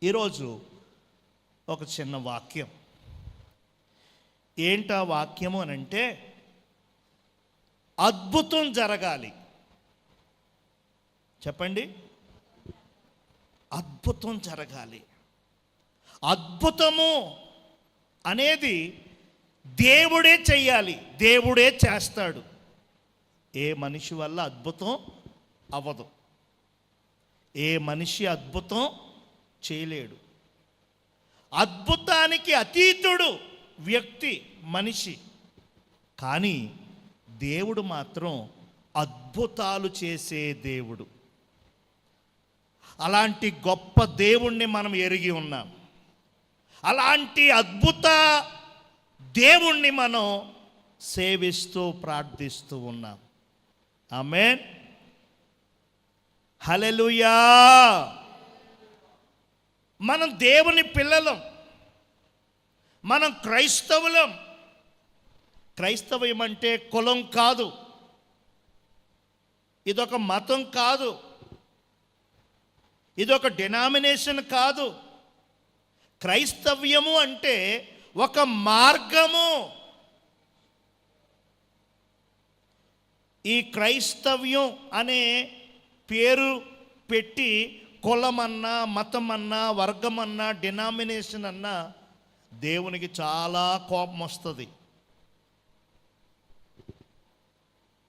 ఈరోజు ఒక చిన్న వాక్యం. ఏంటా వాక్యము అని అంటే, అద్భుతం జరగాలి. చెప్పండి, అద్భుతం జరగాలి. అద్భుతము అనేది దేవుడే చెయ్యాలి, దేవుడే చేస్తాడు. ఏ మనిషి వల్ల అద్భుతం అవ్వదు, ఏ మనిషి అద్భుతం చేయలేడు. అద్భుతానికి అతీతుడు వ్యక్తి, మనిషి. కానీ దేవుడు మాత్రం అద్భుతాలు చేసే దేవుడు. అలాంటి గొప్ప దేవుణ్ణి మనం ఎరిగి ఉన్నాం. అలాంటి అద్భుత దేవుణ్ణి మనం సేవిస్తూ ప్రార్థిస్తూ ఉన్నాం. ఆమేన్, హల్లెలూయా. మనం దేవుని పిల్లలం, మనం క్రైస్తవులం. క్రైస్తవం అంటే కులం కాదు, ఇదొక మతం కాదు, ఇదొక డినామినేషన్ కాదు. క్రైస్తవ్యము అంటే ఒక మార్గము. ఈ క్రైస్తవ్యం అనే పేరు పెట్టి కులమన్నా, మతమన్నా, వర్గమన్నా, డినామినేషన్ అన్నా దేవునికి చాలా కోపం వస్తుంది.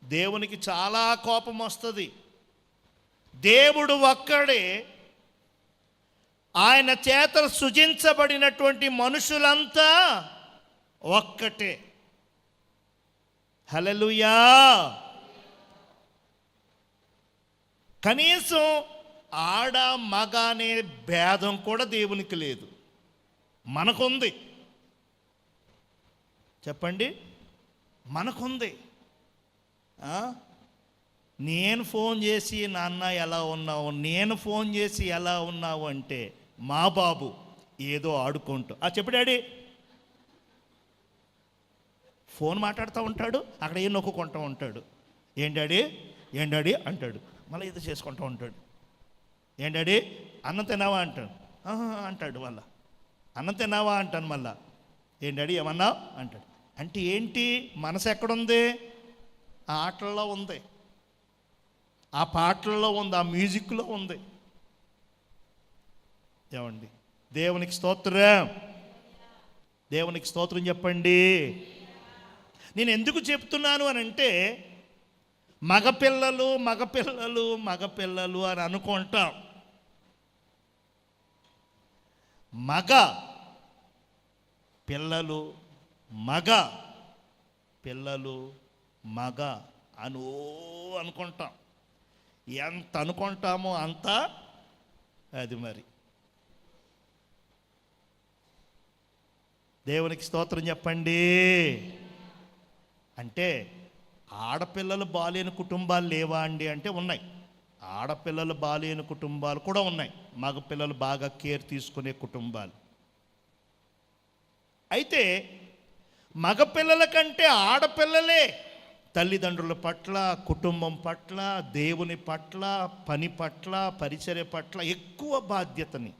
దేవునికి చాలా కోపం వస్తుంది. దేవుడు ఒక్కడే, ఆయన చేత సృజించబడినటువంటి మనుషులంతా ఒక్కటే. హల్లెలూయా. కనీసం ఆడ మగ అనే భేదం కూడా దేవునికి లేదు, మనకుంది. చెప్పండి, మనకుంది. నేను ఫోన్ చేసి నాన్న ఎలా ఉన్నావు, నేను ఫోన్ చేసి ఎలా ఉన్నావు అంటే మా బాబు ఏదో ఆడుకుంటూ చెప్పు డాడీ, ఫోన్ మాట్లాడుతూ ఉంటాడు, అక్కడ ఏం నొక్కుంటూ ఉంటాడు. ఏం డాడీ, ఏం డాడీ అంటాడు, మళ్ళీ ఏదో చేసుకుంటూ ఉంటాడు. ఏం డాడీ, అన్నం తిన్నావా అంటాడు, అంటాడు. మళ్ళా అన్నం తిన్నావా అంటాను, మళ్ళా ఏం డాడీ ఏమన్నావు అంటాడు. అంటే ఏంటి, మనసు ఎక్కడుంది? ఆ ఆటల్లో ఉంది, ఆ పాటల్లో ఉంది, ఆ మ్యూజిక్లో ఉంది. ఏమండి, దేవునికి స్తోత్రం, దేవునికి స్తోత్రం చెప్పండి. నేను ఎందుకు చెప్తున్నాను అని అంటే, మగపిల్లలు మగపిల్లలు మగపిల్లలు అని అనుకుంటాం. మగ పిల్లలు మగ పిల్లలు మగ అని అనుకుంటాం. ఎంత అనుకుంటామో అంత అది. మరి దేవునికి స్తోత్రం చెప్పండి. అంటే ఆడపిల్లలు బాలేని కుటుంబాలు లేవా అండి అంటే ఉన్నాయి. ఆడపిల్లలు బాలేని కుటుంబాలు కూడా ఉన్నాయి, మగపిల్లలు బాగా కేర్ తీసుకునే కుటుంబాలు. అయితే మగపిల్లల కంటే ఆడపిల్లలే తల్లిదండ్రుల పట్ల, కుటుంబం పట్ల, దేవుని పట్ల, పని పట్ల, పరిచర్య పట్ల ఎక్కువ బాధ్యతని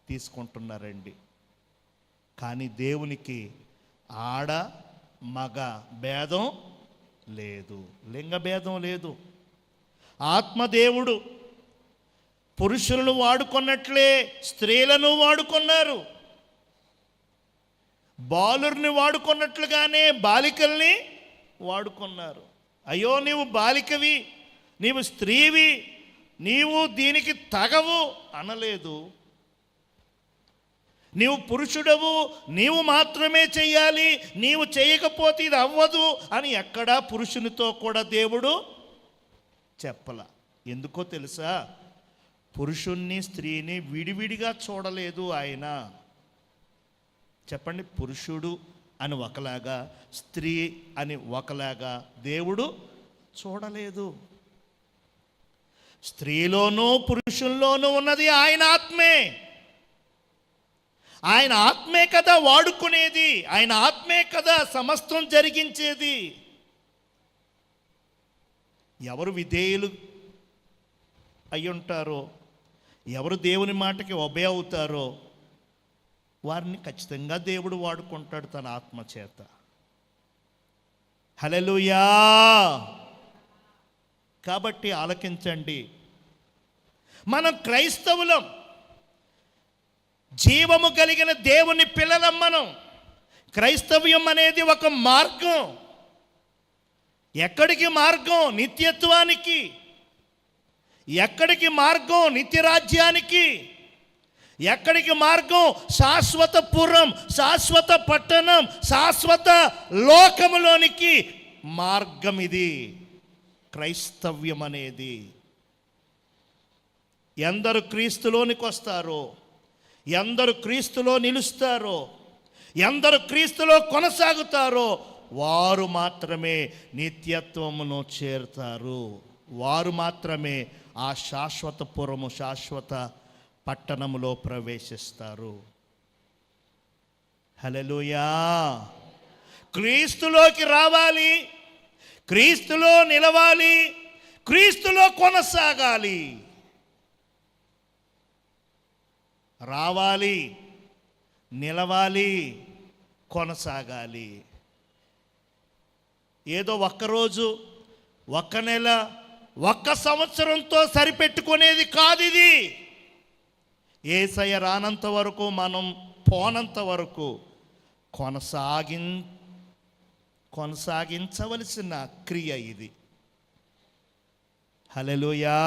తీసుకుంటున్నారండి. కానీ దేవునికి ఆడ మగ భేదం లేదు, లింగ భేదం లేదు. ఆత్మదేవుడు పురుషులను వాడుకున్నట్లే స్త్రీలను వాడుకున్నారు, బాలుర్ని వాడుకున్నట్లుగానే బాలికల్ని వాడుకున్నారు. అయ్యో నీవు బాలికవి, నీవు స్త్రీవి, నీవు దీనికి తగవు అనలేదు. నీవు పురుషుడవు, నీవు మాత్రమే చెయ్యాలి, నీవు చేయకపోతే ఇది అవ్వదు అని ఎక్కడా పురుషునితో కూడా దేవుడు చెప్పల. ఎందుకో తెలుసా? పురుషుణ్ణి స్త్రీని విడివిడిగా చూడలేదు ఆయన. చెప్పండి, పురుషుడు అని ఒకలాగా, స్త్రీ అని ఒకలాగా దేవుడు చూడలేదు. స్త్రీలోనూ పురుషుల్లోనూ ఉన్నది ఆయన ఆత్మే. ఆయన ఆత్మే కదా వాడుకునేది, ఆయన ఆత్మే కదా సమస్తం జరిగించేది. ఎవరు విధేయులు అయ్యుంటారో, ఎవరు దేవుని మాటకి ఒబే అవుతారో వారిని ఖచ్చితంగా దేవుడు వాడుకుంటాడు తన ఆత్మ చేత. హల్లెలూయా. కాబట్టి ఆలకించండి, మనం క్రైస్తవులం, జీవము కలిగిన దేవుని పిల్లలం. మనం క్రైస్తవ్యం అనేది ఒక మార్గం. ఎక్కడికి మార్గం? నిత్యత్వానికి. ఎక్కడికి మార్గం? నిత్యరాజ్యానికి. ఎక్కడికి మార్గం? శాశ్వతపురం, శాశ్వత పట్టణం, శాశ్వత లోకములోనికి మార్గం ఇది క్రైస్తవ్యం అనేది. ఎందరు క్రీస్తులోనికి వస్తారో, ఎందరు క్రీస్తులో నిలుస్తారో, ఎందరు క్రీస్తులో కొనసాగుతారో వారు మాత్రమే నిత్యత్వమును చేరుతారు. వారు మాత్రమే ఆ శాశ్వతపురము, శాశ్వత పట్టణములో ప్రవేశిస్తారు. హల్లెలూయా. క్రీస్తులోకి రావాలి, క్రీస్తులో నిలవాలి, క్రీస్తులో కొనసాగాలి. రావాలి, నిలవాలి, కొనసాగాలి. ఏదో ఒక్కరోజు, ఒక్క నెల, ఒక్క సంవత్సరంతో సరిపెట్టుకునేది కాదు ఇది. యేసయ్య రానంత వరకు, మనం పోనంత వరకు కొనసాగించవలసిన క్రియ ఇది. హల్లెలూయా.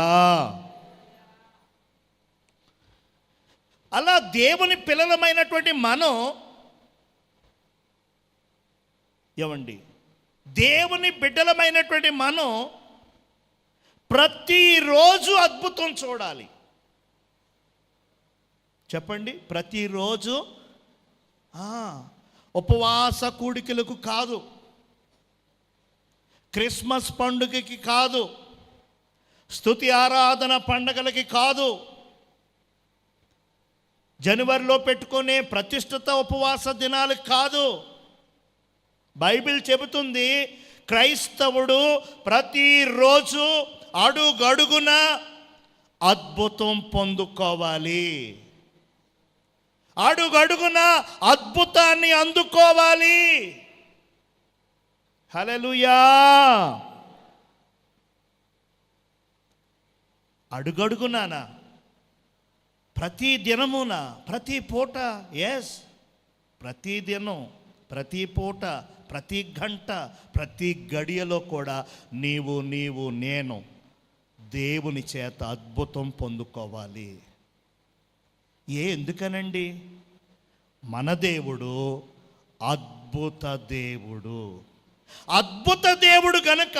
అలా దేవుని పిల్లలమైనటువంటి మనం ఏమండి, దేవుని బిడ్డలమైనటువంటి మనం ప్రతిరోజు అద్భుతం చూడాలి. చెప్పండి, ప్రతిరోజు. ఉపవాస కూడికలకు కాదు, క్రిస్మస్ పండుగకి కాదు, స్తుతి ఆరాధన పండగలకి కాదు, జనవరిలో పెట్టుకునే ప్రతిష్ఠిత ఉపవాస దినాలు కాదు. బైబిల్ చెబుతుంది క్రైస్తవుడు ప్రతిరోజు అడుగడుగున అద్భుతం పొందుకోవాలి, అడుగడుగున అద్భుతాన్ని అందుకోవాలి. హల్లెలూయా. అడుగడుగునా, ప్రతి దినమున, ప్రతి పూట. ఎస్, ప్రతి దినం, ప్రతి పూట, ప్రతి గంట, ప్రతి గడియలో కూడా నీవు నేను దేవుని చేత అద్భుతం పొందుకోవాలి. ఎందుకనండి? మన దేవుడు అద్భుత దేవుడు. అద్భుత దేవుడు గనుక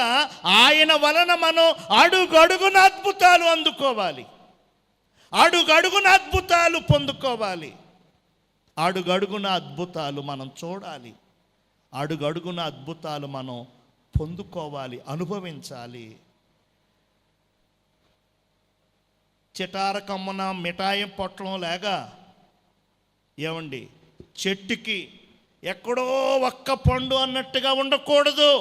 ఆయన వలన మనం అడుగడుగున అద్భుతాలు అందుకోవాలి, అడుగడుగున అద్భుతాలు పొందుకోవాలి, అడుగడుగున అద్భుతాలు మనం చూడాలి, అడుగడుగున అద్భుతాలు మనం పొందుకోవాలి, అనుభవించాలి. చిటార కమ్మున మిఠాయి పొట్టడం లేగా ఏమండి, చెట్టుకి ఎక్కడో ఒక్క పండు అన్నట్టుగా ఉండకూడదు.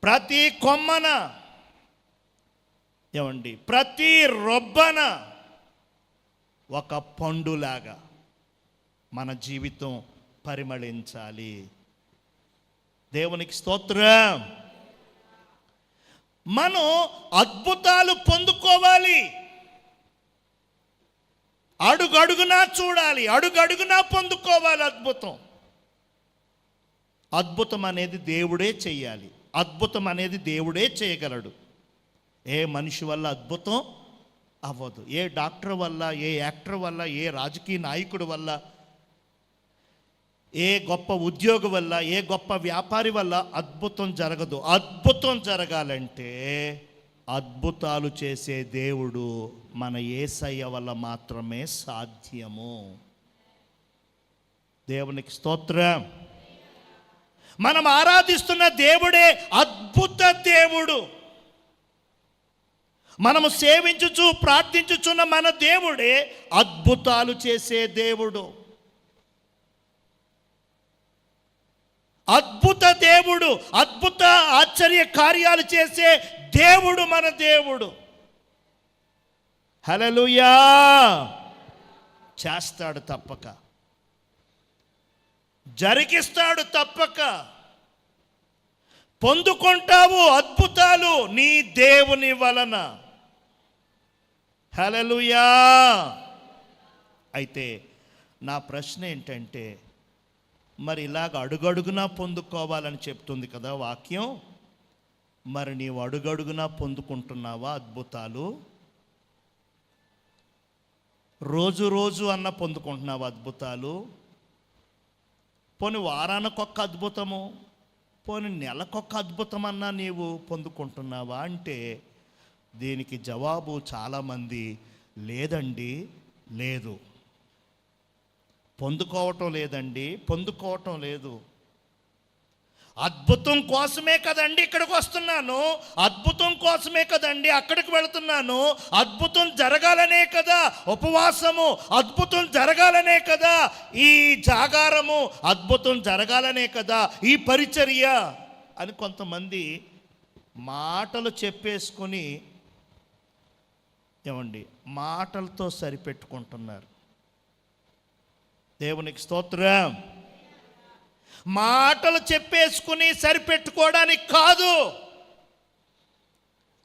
ప్రతి కొమ్మన ఏమండి, ప్రతి రొబ్బన ఒక పండులాగా మన జీవితం పరిమళించాలి. దేవునికి స్తోత్రం. మనం అద్భుతాలు పొందుకోవాలి, అడుగడుగునా చూడాలి, అడుగడుగునా పొందుకోవాలి అద్భుతం. అద్భుతం అనేది దేవుడే చెయ్యాలి, అద్భుతం అనేది దేవుడే చేయగలడు. ఏ మనిషి వల్ల అద్భుతం అవ్వదు. ఏ డాక్టర్ వల్ల, ఏ యాక్టర్ వల్ల, ఏ రాజకీయ నాయకుడి వల్ల, ఏ గొప్ప ఉద్యోగి వల్ల, ఏ గొప్ప వ్యాపారి వల్ల అద్భుతం జరగదు. అద్భుతం జరగాలంటే అద్భుతాలు చేసే దేవుడు మన యేసయ్య వల్ల మాత్రమే సాధ్యము. దేవునికి స్తోత్రం. మనం ఆరాధిస్తున్న దేవుడే అద్భుత దేవుడు. మనము సేవించుచు ప్రార్థించుచున్న మన దేవుడే అద్భుతాలు చేసే దేవుడు. అద్భుత దేవుడు, అద్భుత ఆశ్చర్య కార్యాలు చేసే దేవుడు మన దేవుడు. హల్లెలూయా. చేస్తాడు తప్పక, జరిగిస్తాడు తప్పక. పొందుకుంటావు అద్భుతాలు నీ దేవుని వలన. హల్లెలూయా. అయితే నా ప్రశ్న ఏంటంటే, మరి ఇలాగ అడుగడుగునా పొందుకోవాలని చెప్తుంది కదా వాక్యం. మరి నీవు అడుగడుగునా పొందుకుంటున్నావా అద్భుతాలు? రోజు రోజు అన్న పొందుకుంటున్నావా అద్భుతాలు? పోనీ వారానికొక్క అద్భుతము, పోనీ నెలకొక్క అద్భుతం అన్నా నీవు పొందుకుంటున్నావా అంటే దీనికి జవాబు చాలామంది లేదండి, లేదు. పొందుకోవటం లేదండి, పొందుకోవటం లేదు. అద్భుతం కోసమే కదండి ఇక్కడికి వస్తున్నాను, అద్భుతం కోసమే కదండి అక్కడికి వెళుతున్నాను, అద్భుతం జరగాలనే కదా ఉపవాసము, అద్భుతం జరగాలనే కదా ఈ జాగారము, అద్భుతం జరగాలనే కదా ఈ పరిచర్య అని కొంతమంది మాటలు చెప్పేసుకొని ఏమండి మాటలతో సరిపెట్టుకుంటున్నారు. దేవునికి స్తోత్రం. మాటలు చెప్పేసుకుని సరిపెట్టుకోవడానికి కాదు,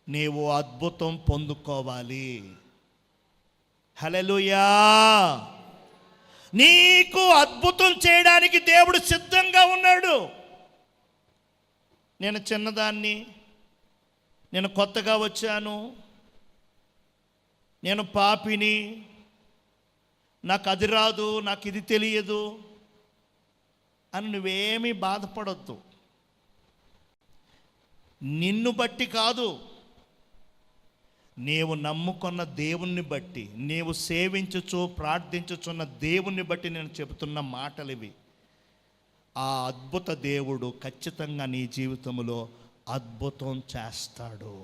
నీవు అద్భుతం పొందుకోవాలి. హల్లెలూయా. నీకు అద్భుతం చేయడానికి దేవుడు సిద్ధంగా ఉన్నాడు. నేను చిన్నదాన్ని, నేను కొత్తగా వచ్చాను, నేను పాపిని, నాకు అది రాదు, నాకు ఇది తెలియదు అని నువ్వేమీ బాధపడొద్దు. నిన్ను బట్టి కాదు, నీవు నమ్ముకున్న దేవుణ్ణి బట్టి, నీవు సేవించుచు ప్రార్థించుచున్న దేవుణ్ణి బట్టి నేను చెబుతున్న మాటలు ఇవి. ఆ అద్భుత దేవుడు ఖచ్చితంగా నీ జీవితంలో అద్భుతం చేస్తాడు.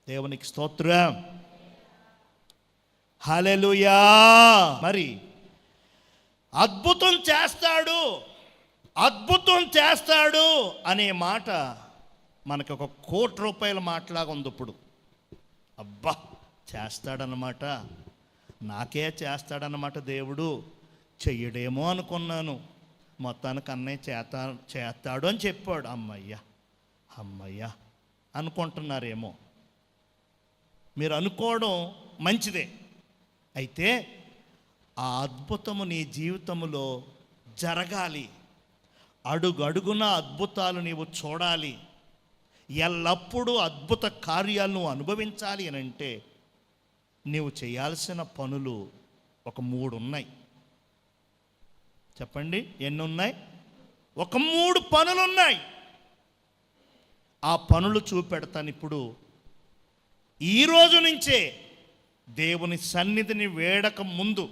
దేవునికి స్తోత్రం. హల్లెలూయా. మరి అద్భుతం చేస్తాడు, అద్భుతం చేస్తాడు అనే మాట మనకు ఒక ₹1,00,00,000 మాటలాగా ఉంది. ఇప్పుడు అబ్బా చేస్తాడన్నమాట, నాకే చేస్తాడన్నమాట దేవుడు, చెయ్యడేమో అనుకున్నాను, మొత్తానికి అన్నయ్య చేస్తాడు అని చెప్పాడు. అమ్మయ్య అనుకుంటున్నారేమో. మీరు అనుకోవడం మంచిదే. అయితే ఆ అద్భుతము నీ జీవితంలో జరగాలి. అడుగడుగున అద్భుతాలు నీవు చూడాలి. ఎల్లప్పుడూ అద్భుత కార్యాలను అనుభవించాలి అని అంటే నీవు చేయాల్సిన పనులు ఒక 3 ఉన్నాయి. చెప్పండి, ఎన్ని ఉన్నాయి? ఒక 3 పనులు ఉన్నాయి. ఆ పనులు చూపెడతాను ఇప్పుడు. ఈరోజు నుంచే దేవుని సన్నిధిని వేడక ముందు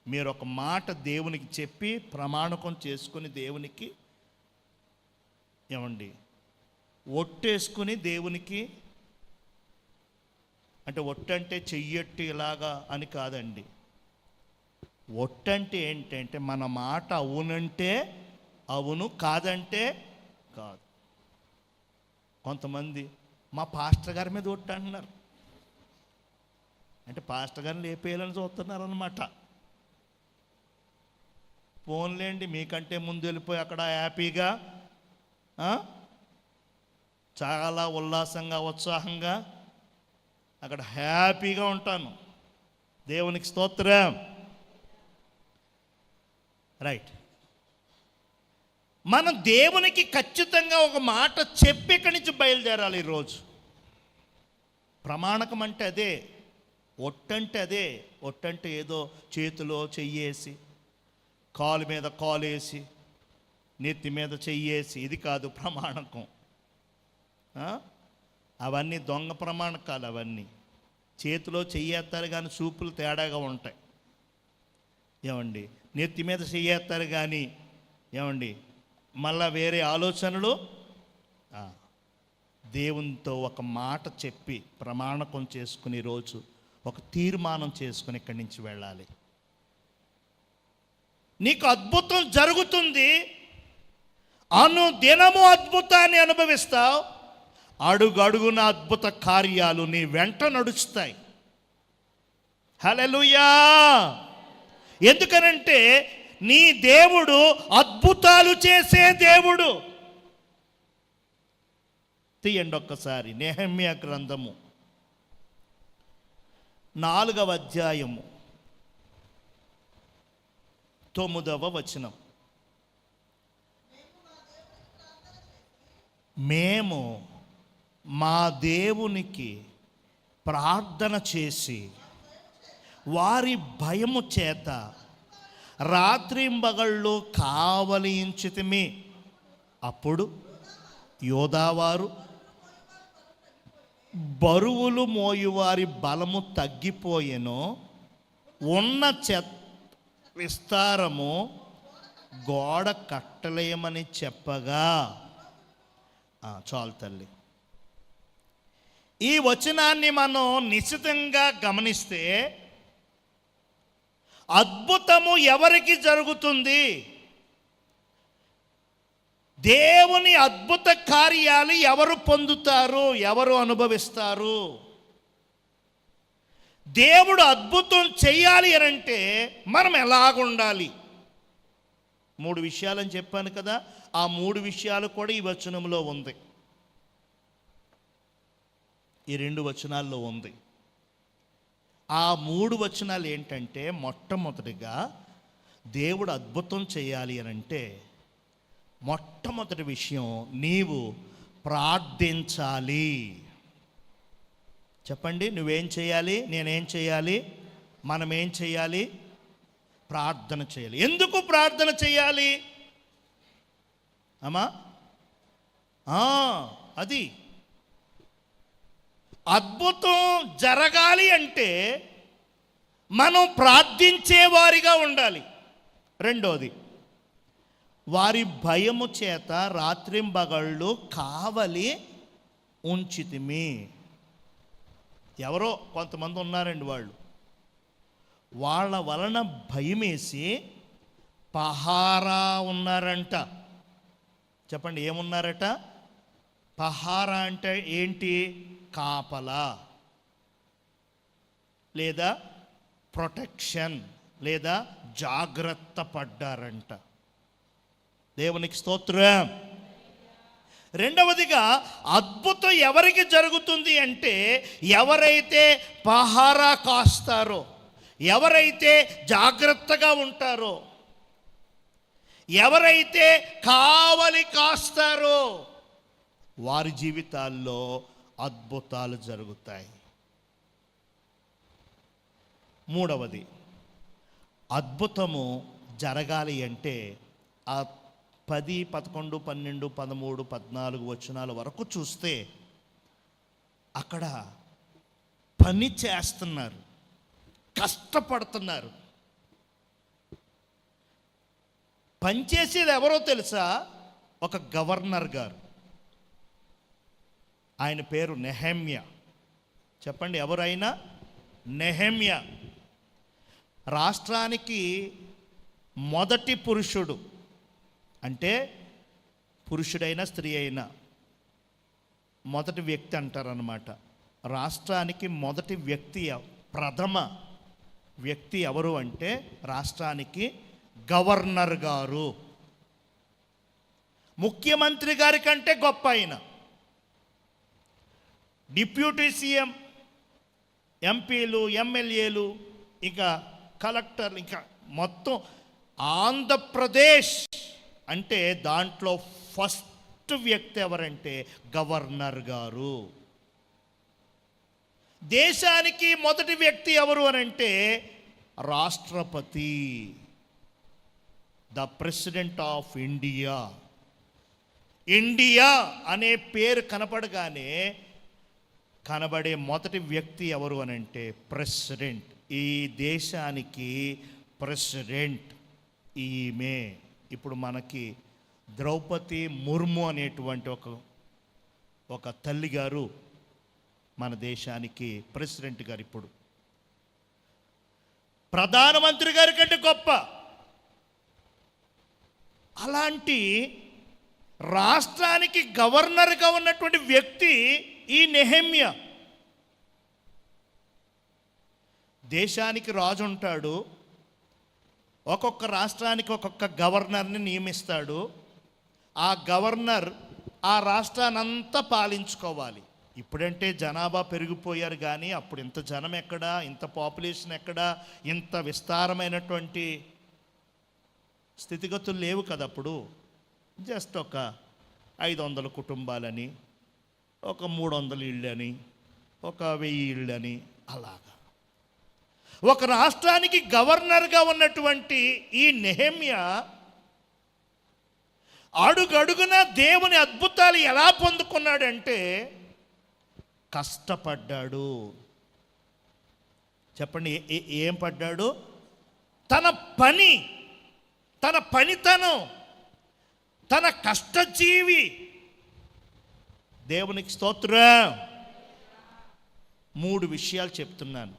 మీరు ఒక మాట దేవునికి చెప్పి ప్రమాణకం చేసుకుని దేవునికి ఏమండి ఒట్టేసుకుని దేవునికి, అంటే ఒట్టంటే చెయ్యట్టి ఇలాగా అని కాదండి. ఒట్టంటే ఏంటంటే మన మాట అవునంటే అవును, కాదంటే కాదు. కొంతమంది మా పాస్టర్ గారి మీద ఒట్టు అంటున్నారు, అంటే పాస్టర్ గారిని లేపేయాలని చూస్తున్నారు అన్నమాట. ఫోన్లేండి, మీకంటే ముందు వెళ్ళిపోయి అక్కడ హ్యాపీగా చాలా ఉల్లాసంగా ఉత్సాహంగా అక్కడ హ్యాపీగా ఉంటాను. దేవునికి స్తోత్రం. రైట్. మనం దేవునికి ఖచ్చితంగా ఒక మాట చెప్పి ఇక్కడి నుంచి బయలుదేరాలి. ఈరోజు ప్రమాణకం అంటే అదే, ఒట్టంటే అదే. ఒట్టంటే ఏదో చేతిలో చెయ్యేసి, కాలు మీద కాలేసి, నెత్తి మీద చెయ్యేసి, ఇది కాదు ప్రమాణకం. అవన్నీ దొంగ ప్రమాణకాలు. అవన్నీ చేతిలో చెయ్యేస్తారు కానీ చూపులు తేడాగా ఉంటాయి. ఏమండి, నెత్తి మీద చెయ్యేస్తారు కానీ ఏమండి మళ్ళా వేరే ఆలోచనలు. దేవునితో ఒక మాట చెప్పి ప్రమాణకం చేసుకుని రోజు ఒక తీర్మానం చేసుకుని ఇక్కడి నుంచి వెళ్ళాలి. నీకు అద్భుతం జరుగుతుంది, అనుదినము అద్భుతాన్ని అనుభవిస్తావు. అడుగడుగున అద్భుత కార్యాలు నీ వెంట నడుస్తాయి. హల్లెలూయా. ఎందుకనంటే నీ దేవుడు అద్భుతాలు చేసే దేవుడు. తీయండి ఒక్కసారి నెహెమ్యా గ్రంథము 4వ అధ్యాయము 9వ వచనం. మేము మా దేవునికి ప్రార్థన చేసి వారి భయము చేత రాత్రింబగళ్ళు కావలించితిమి. అప్పుడు యోదావారు బరువులు మోయువారి బలము తగ్గిపోయెను, ఉన్న విస్తారము గోడ కట్టలేమని చెప్పగా. చాలు తల్లి. ఈ వచనాన్ని మనం నిశ్చితంగా గమనిస్తే అద్భుతము ఎవరికి జరుగుతుంది? దేవుని అద్భుత కార్యాలు ఎవరు పొందుతారు, ఎవరు అనుభవిస్తారు? దేవుడు అద్భుతం చెయ్యాలి అని అంటే మనం ఎలాగుండాలి? 3 విషయాలని చెప్పాను కదా, ఆ 3 విషయాలు కూడా ఈ వచనంలో ఉంది, ఈ 2 వచనాల్లో ఉంది. ఆ 3 వచనాలు ఏంటంటే, మొట్టమొదటిగా దేవుడు అద్భుతం చేయాలి అని అంటే మొట్టమొదటి విషయం, నీవు ప్రార్థించాలి. చెప్పండి, నువ్వేం చేయాలి, నేనేం చేయాలి, మనం ఏం చేయాలి? ప్రార్థన చేయాలి. ఎందుకు ప్రార్థన చేయాలి అమ్మా? అది అద్భుతం జరగాలి అంటే మనం ప్రార్థించేవారిగా ఉండాలి. రెండోది, వారి భయము చేత రాత్రింబగళ్ళు కావలి ఉంచితిమి. ఎవరో కొంతమంది ఉన్నారండి, వాళ్ళ వలన భయమేసి పహారా ఉన్నారంట. చెప్పండి, ఏమున్నారట? పహారా అంటే ఏంటి? కాపలా, లేదా ప్రొటెక్షన్, లేదా జాగ్రత్త పడ్డారంట. దేవునికి స్తోత్రం. రెండవదిగా, అద్భుతం ఎవరికి జరుగుతుంది అంటే ఎవరైతే పహారా కాస్తారో, ఎవరైతే జాగ్రత్తగా ఉంటారో, ఎవరైతే కావలి కాస్తారో వారి జీవితాల్లో అద్భుతాలు జరుగుతాయి. మూడవది, అద్భుతము జరగాలి అంటే ఆ 10, 11, 12, 13, 14 వచనాల వరకు చూస్తే అక్కడ పని చేస్తున్నారు, కష్టపడుతున్నారు. పనిచేసేది ఎవరో తెలుసా? ఒక గవర్నర్ గారు. ఆయన పేరు నెహెమ్యా. చెప్పండి, ఎవరైనా? నెహెమ్యా. రాష్ట్రానికి మొదటి పురుషుడు, అంటే పురుషుడైనా స్త్రీ అయినా మొదటి వ్యక్తి అంటారన్నమాట. రాష్ట్రానికి మొదటి వ్యక్తి, ప్రథమ వ్యక్తి ఎవరు అంటే రాష్ట్రానికి గవర్నర్ గారు. ముఖ్యమంత్రి గారి కంటే గొప్ప ఆయన. డిప్యూటీ సీఎం, ఎంపీలు, ఎమ్మెల్యేలు, ఇంకా కలెక్టర్లు, ఇంకా మొత్తం ఆంధ్రప్రదేశ్ అంటే దాంట్లో ఫస్ట్ వ్యక్తి ఎవరంటే గవర్నర్ గారు. దేశానికి మొదటి వ్యక్తి ఎవరు అనంటే రాష్ట్రపతి, the president of India. India అనే పేరు కనపడగానే కనబడే మొదటి వ్యక్తి ఎవరు అనంటే ప్రెసిడెంట్. ఈ దేశానికి ప్రెసిడెంట్ ఈమె. ఇప్పుడు మనకి ద్రౌపది ముర్ము అనేటువంటి ఒక తల్లి గారు మన దేశానికి ప్రెసిడెంట్ గారు. ఇప్పుడు ప్రధానమంత్రి గారి కంటే గొప్ప. అలాంటి రాష్ట్రానికి గవర్నర్గా ఉన్నటువంటి వ్యక్తి ఈ నెహెమ్యా. దేశానికి రాజు ఉంటాడు, ఒక్కొక్క రాష్ట్రానికి ఒక్కొక్క గవర్నర్ని నియమిస్తాడు. ఆ గవర్నర్ ఆ రాష్ట్రాన్నంతా పాలించుకోవాలి. ఇప్పుడంటే జనాభా పెరిగిపోయారు, కానీ అప్పుడు ఇంత జనం ఎక్కడా, ఇంత పాపులేషన్ ఎక్కడా, ఇంత విస్తారమైనటువంటి స్థితిగతులు లేవు కదా. అప్పుడు జస్ట్ ఒక 500 కుటుంబాలని, ఒక 300 ఇళ్ళని, ఒక 1000 ఇళ్ళని, అలాగా. ఒక రాష్ట్రానికి గవర్నర్గా ఉన్నటువంటి ఈ నెహెమ్యా అడుగడుగున దేవుని అద్భుతాలు ఎలా పొందుకున్నాడంటే కష్టపడ్డాడు. చెప్పండి, ఏం పడ్డాడు? తన పనితనం, తన కష్టజీవి. దేవునికి స్తోత్రం. 3 విషయాలు చెప్తున్నాను.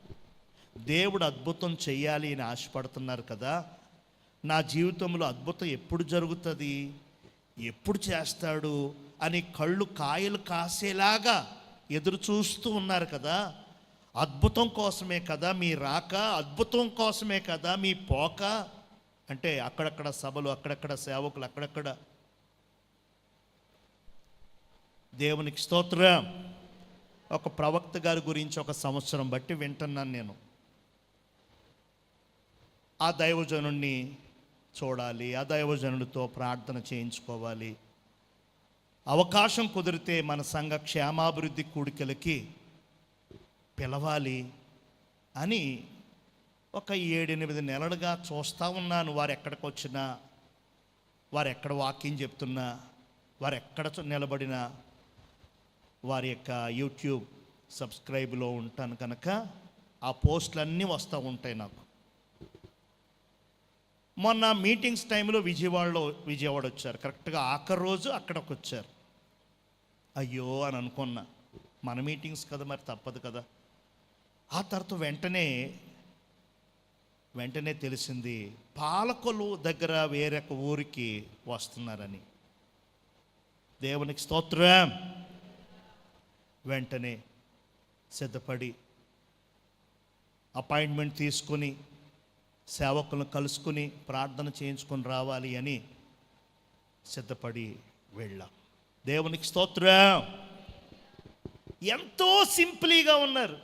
దేవుడు అద్భుతం చెయ్యాలి అని ఆశపడుతున్నారు కదా. నా జీవితంలో అద్భుతం ఎప్పుడు జరుగుతుంది, ఎప్పుడు చేస్తాడు అని కళ్ళు కాయలు కాసేలాగా ఎదురు చూస్తూ ఉన్నారు కదా. అద్భుతం కోసమే కదా మీ రాక, అద్భుతం కోసమే కదా మీ పోక. అంటే అక్కడక్కడ సభలు, అక్కడక్కడ సేవకులు, అక్కడక్కడ. దేవునికి స్తోత్రం. ఒక ప్రవక్త గారి గురించి ఒక సంవత్సరం బట్టి వింటున్నాను నేను. ఆ దైవజనుడిని చూడాలి, ఆ దైవజనుడితో ప్రార్థన చేయించుకోవాలి, అవకాశం కుదిరితే మన సంఘ క్షేమాభివృద్ధి కూడికలకి పిలవాలి అని ఒక 7-8 నెలలుగా చూస్తూ ఉన్నాను. వారు ఎక్కడికి వచ్చినా, వారు ఎక్కడ వాకింగ్ చెప్తున్నా, వారు ఎక్కడ నిలబడినా, వారి యొక్క యూట్యూబ్ సబ్స్క్రైబ్లో ఉంటాను కనుక ఆ పోస్టులన్నీ వస్తూ ఉంటాయి నాకు. మొన్న మీటింగ్స్ టైంలో విజయవాడ వచ్చారు. కరెక్ట్గా ఆఖరి రోజు అక్కడికి వచ్చారు. అయ్యో అని అనుకున్నా, మన మీటింగ్స్ కదా, మరి తప్పదు కదా. ఆ తర్వాత వెంటనే తెలిసింది పాలకొల్లు దగ్గర వేరొక ఊరికి వస్తున్నారని. దేవునికి స్తోత్రం. వెంటనే సిద్ధపడి అపాయింట్మెంట్ తీసుకుని సేవకులను కలుసుకుని ప్రార్థన చేయించుకొని రావాలి అని సిద్ధపడి వెళ్ళాం. దేవునికి స్తోత్రం. ఎంతో సింపుల్గా ఉన్నారు,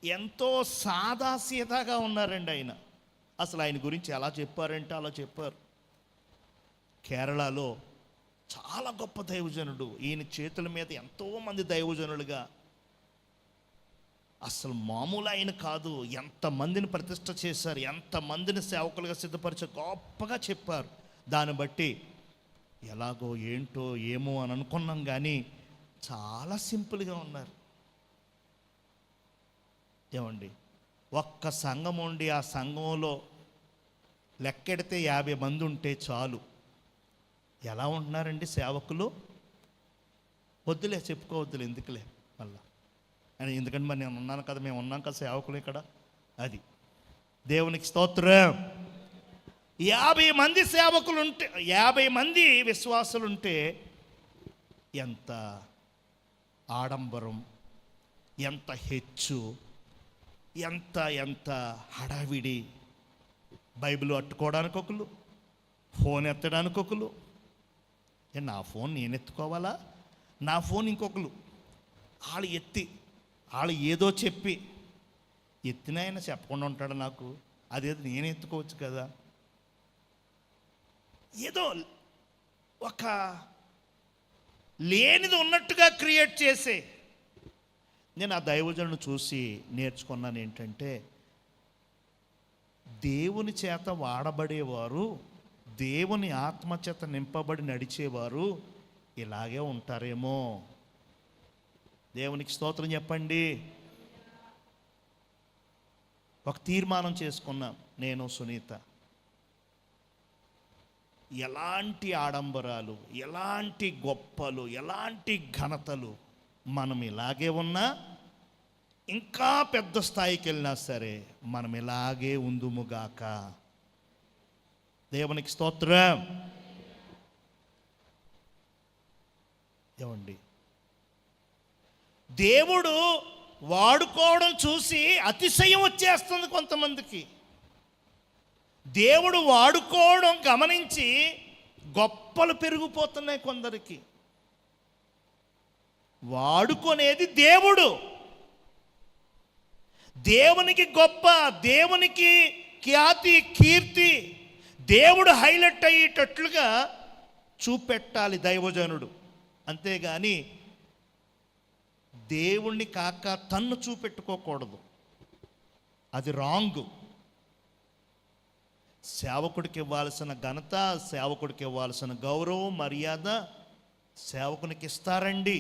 ఎంతో సాదాసీదాగా ఉన్నారండి ఆయన. అసలు ఆయన గురించి ఎలా చెప్పారంటే అలా చెప్పారు. కేరళలో చాలా గొప్ప దైవజనుడు, ఈయన చేతుల మీద ఎంతోమంది దైవజనులుగా, అసలు మామూలు ఆయన కాదు. ఎంతమందిని ప్రతిష్ట చేశారు, ఎంతమందిని సేవకులుగా సిద్ధపరిచారు, గొప్పగా చెప్పారు. దాన్ని బట్టి ఎలాగో ఏంటో ఏమో అని అనుకున్నాం, కానీ చాలా సింపుల్గా ఉన్నారు. ఏమండి, ఒక్క సంఘం ఉండి ఆ సంఘంలో లెక్కెడితే 50 మంది ఉంటే చాలు. ఎలా ఉంటున్నారండి సేవకులు? వద్దులే, చెప్పుకోవద్దులే, ఎందుకులే మళ్ళా అని. ఎందుకంటే మరి నేను ఉన్నాను కదా, మేము ఉన్నాం కదా సేవకులు ఇక్కడ. అది దేవునికి స్తోత్రం. 50 మంది సేవకులు ఉంటే, 50 మంది విశ్వాసులు ఉంటే ఎంత ఆడంబరం, ఎంత హెచ్చు, ఎంత హడావిడి. బైబిల్ పట్టుకోవడానికి ఒకరు, ఫోన్ ఎత్తడానికి ఒకరు. నా ఫోన్ నేను ఎత్తుకోవాలా, నా ఫోన్ ఇంకొకరు వాళ్ళు ఎత్తి, వాళ్ళు ఏదో చెప్పి, ఎత్తినాయన చెప్పకుండా ఉంటాడు నాకు, అదేదో నేను ఎత్తుకోవచ్చు కదా. ఏదో ఒక లేనిది ఉన్నట్టుగా క్రియేట్ చేసే. నేను ఆ దైవజనులను చూసి నేర్చుకున్నాను ఏంటంటే, దేవుని చేత వాడబడేవారు, దేవుని ఆత్మచేత నింపబడి నడిచేవారు ఇలాగే ఉంటారేమో. దేవునికి స్తోత్రం చెప్పండి. ఒక తీర్మానం చేసుకున్నాం, నేను సునీత, ఎలాంటి ఆడంబరాలు, ఎలాంటి గొప్పలు, ఎలాంటి ఘనతలు మనం ఇలాగే ఉన్నా, ఇంకా పెద్ద స్థాయికి వెళ్ళినా సరే మనం ఇలాగే ఉందుముగాక. దేవునికి స్తోత్రం. ఏమండి, దేవుడు వాడుకోవడం చూసి అతిశయం వచ్చేస్తుంది కొంతమందికి. దేవుడు వాడుకోవడం గమనించి గొప్పలు పెరిగిపోతున్నాయి కొందరికి. వాడుకునేది దేవుడు. దేవునికి గొప్ప, దేవునికి ఖ్యాతి, కీర్తి, దేవుడు హైలైట్ అయ్యేటట్లుగా చూపెట్టాలి దైవజనుడు. అంతేగాని దేవుణ్ణి కాక తన్ను చూపెట్టుకోకూడదు. అది రాంగ్. సేవకుడికి ఇవ్వాల్సిన ఘనత, సేవకుడికి ఇవ్వాల్సిన గౌరవం, మర్యాద సేవకునికి ఇస్తారండి.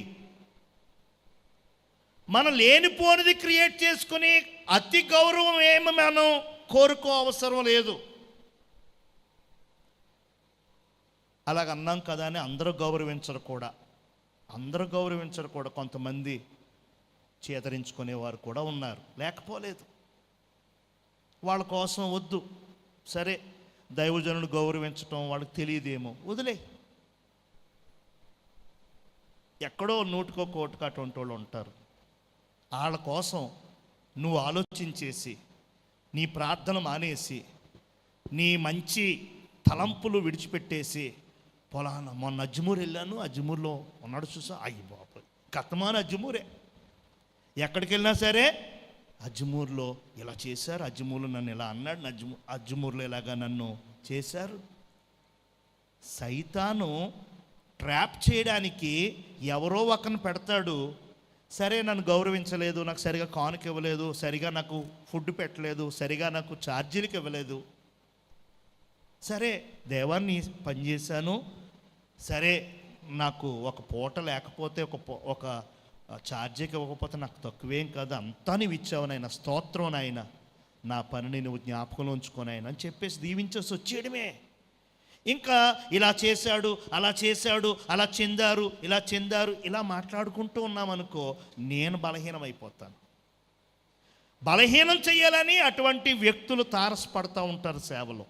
మనం లేనిపోనిది క్రియేట్ చేసుకుని అతి గౌరవం ఏమి మనం కోరుకో అవసరం లేదు. అలాగ అన్నాం కదా అని అందరూ గౌరవించరు కూడా. కొంతమంది చేతరించుకునేవారు కూడా ఉన్నారు, లేకపోలేదు. వాళ్ళ కోసం వద్దు. సరే, దైవజనుడు గౌరవించటం వాళ్ళకి తెలియదేమో, వదిలే. ఎక్కడో నూటికో కోటికో అటువంటి వాళ్ళు ఉంటారు. వాళ్ళ కోసం నువ్వు ఆలోచించేసి, నీ ప్రార్థన మానేసి, నీ మంచి తలంపులు విడిచిపెట్టేసి, పొలానా మొన్న అజ్మూర్ వెళ్ళాను, అజ్మూర్లో ఉన్నాడు చూసా, అయ్యి బాబు కథమాన అజ్మూరే. ఎక్కడికి వెళ్ళినా సరే అజ్మూర్లో ఇలా చేశారు, అజ్మూర్లో నన్ను ఇలా అన్నాడు, అజ్మూర్లో ఇలాగా నన్ను చేశారు. సైతాను ట్రాప్ చేయడానికి ఎవరో ఒకరిని పెడతాడు. సరే, నన్ను గౌరవించలేదు, నాకు సరిగా కానుక ఇవ్వలేదు, సరిగా నాకు ఫుడ్ పెట్టలేదు, సరిగా నాకు ఛార్జీలకు ఇవ్వలేదు. సరే, దేవాన్ని పనిచేశాను, సరే నాకు ఒక పూట లేకపోతే ఒక ఛార్జీకి ఇవ్వకపోతే నాకు తక్కువేం కాదు, అంతా నువ్వు ఇచ్చావు నాయన, స్తోత్రం నాయన, నా పనిని నువ్వు జ్ఞాపకంలో ఉంచుకోనాయన అని చెప్పేసి దీవించేసి వచ్చేయడమే. ఇంకా ఇలా చేశాడు, అలా చేశాడు, అలా చెందారు, ఇలా చెందారు, ఇలా మాట్లాడుకుంటూ ఉన్నామనుకో, నేను బలహీనమైపోతాను. బలహీనం చేయాలని అటువంటి వ్యక్తులు తారసపడుతూ ఉంటారు సేవలో.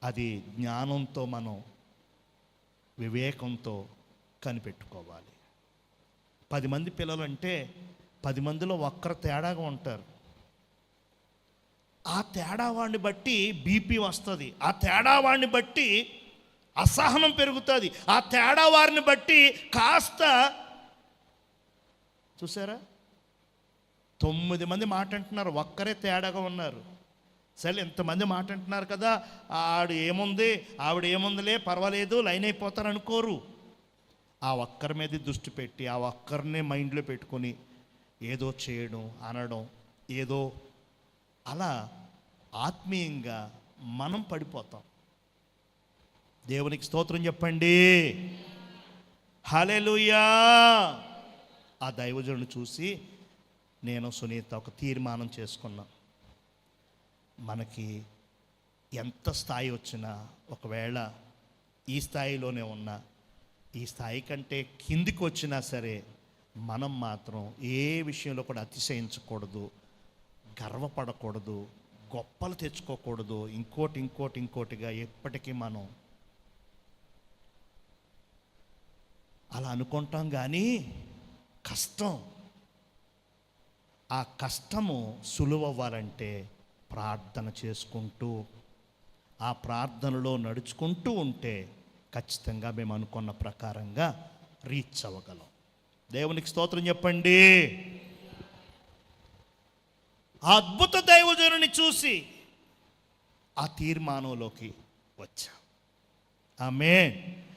అది జ్ఞానంతో మనం వివేకంతో కనిపెట్టుకోవాలి. 10 మంది పిల్లలు అంటే 10 మందిలో ఒక్కరు తేడాగా ఉంటారు. ఆ తేడావాడిని బట్టి బీపీ వస్తుంది, ఆ తేడావాడిని బట్టి అసహనం పెరుగుతుంది, ఆ తేడావారిని బట్టి కాస్త చూసారా 9 మంది మాట అంటున్నారు, ఒక్కరే తేడాగా ఉన్నారు. సరే, ఎంతమంది మాట అంటున్నారు కదా, ఆవిడ ఏముందిలే పర్వాలేదు లైన్ అయిపోతారు అనుకోరు. ఆ ఒక్కరి మీద దృష్టి పెట్టి, ఆ ఒక్కరినే మైండ్లో పెట్టుకొని ఏదో చేయడం, అనడం, ఏదో అలా ఆత్మీయంగా మనం పడిపోతాం. దేవునికి స్తోత్రం చెప్పండి. హల్లెలూయా. ఆ దైవజనుడు చూసి నేను సునీత ఒక తీర్మానం చేసుకున్నాం. మనకి ఎంత స్థాయి వచ్చినా, ఒకవేళ ఈ స్థాయిలోనే ఉన్నా, ఈ స్థాయి కంటే కిందికి వచ్చినా సరే, మనం మాత్రం ఏ విషయంలో కూడా అతిశయించకూడదు, గర్వపడకూడదు, గొప్పలు తెచ్చుకోకూడదు. ఇంకోటిగా ఎప్పటికీ మనం అలా అనుకుంటాం. కానీ ఆ కష్టము సులువవ్వాలంటే ప్రార్థన చేసుకుంటూ, ఆ ప్రార్థనలో నడుచుకుంటూ ఉంటే ఖచ్చితంగా మేము అనుకున్న ప్రకారంగా రీచ్ అవ్వగలం. దేవునికి స్తోత్రం చెప్పండి. ఆ అద్భుత దైవజనుని చూసి ఆ తీర్మానంలోకి వచ్చాం. ఆమేన్.